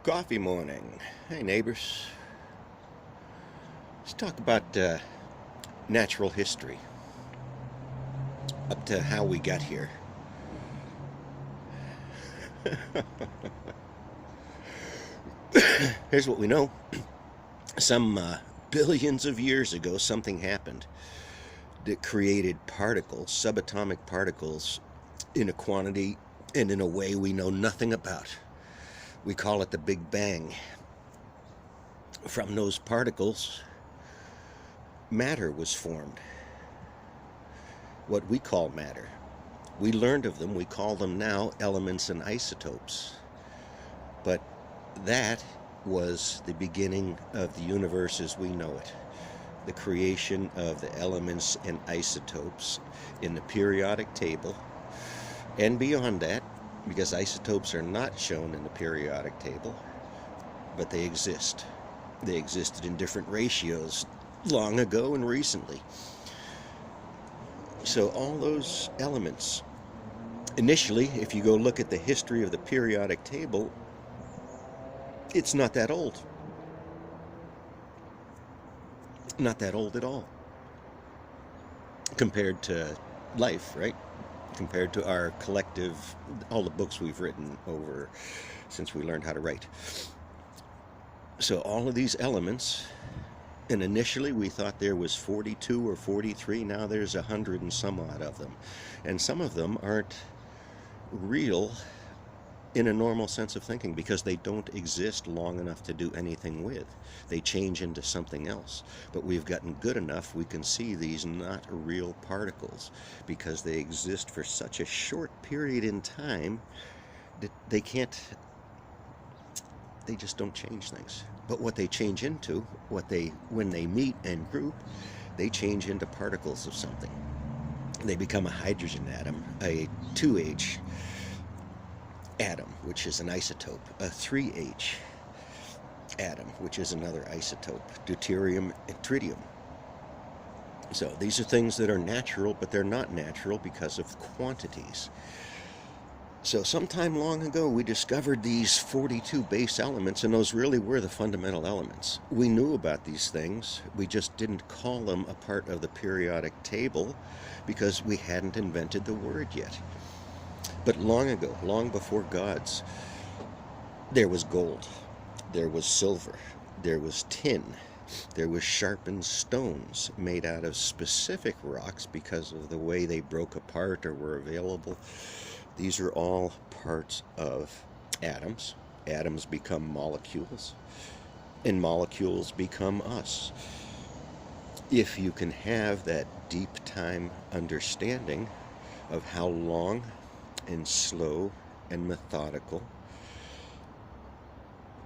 Coffee morning. Hey neighbors. Let's talk about natural history up to how we got here. Here's what we know. Some billions of years ago, something happened that created particles, subatomic particles, in a quantity and in a way we know nothing about. We call it the Big Bang. From those particles, matter was formed. What we call matter. We learned of them, we call them now elements and isotopes. But that was the beginning of the universe as we know it. The creation of the elements and isotopes in the periodic table, and beyond that, because isotopes are not shown in the periodic table, but they exist. They existed in different ratios long ago and recently. So all those elements, initially, if you go look at the history of the periodic table, it's not that old. Not that old at all. Compared to life, right? Compared to our collective, all the books we've written over since we learned how to write. So all of these elements, and initially we thought there was 42 or 43, now there's 100 and some odd of them. And some of them aren't real in a normal sense of thinking because they don't exist long enough to do anything with. They change into something else. But we've gotten good enough we can see these not real particles because they exist for such a short period in time that they just don't change things. But what they change into, when they meet and group, they change into particles of something. They become a hydrogen atom, a 2H atom, which is an isotope, a 3H atom, which is another isotope, deuterium and tritium. So these are things that are natural, but they're not natural because of quantities. So sometime long ago we discovered these 42 base elements, and those really were the fundamental elements. We knew about these things, we just didn't call them a part of the periodic table because we hadn't invented the word yet. But long ago, long before gods, there was gold, there was silver, there was tin, there was sharpened stones made out of specific rocks because of the way they broke apart or were available. These are all parts of atoms. Atoms become molecules, and molecules become us. If you can have that deep time understanding of how long and slow and methodical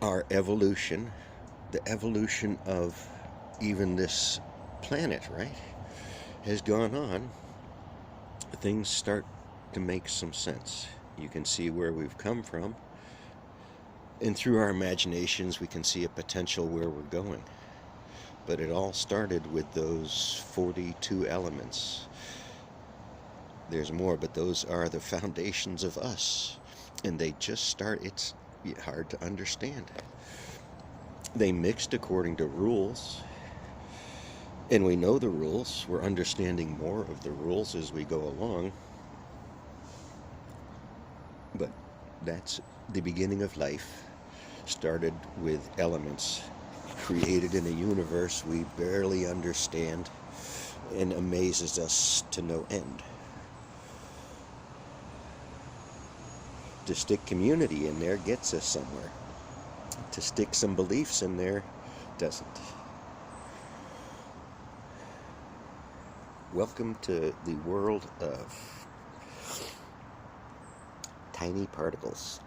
our evolution, the evolution of even this planet, right, has gone on, things start to make some sense. You can see where we've come from, and through our imaginations we can see a potential where we're going. But it all started with those 42 elements. There's more, but those are the foundations of us, and they just start. It's hard to understand. They mixed according to rules, and we know the rules. We're understanding more of the rules as we go along. But that's the beginning of life. Started with elements created in a universe we barely understand and amazes us to no end. To stick community in there gets us somewhere. To stick some beliefs in there doesn't. Welcome to the world of tiny particles.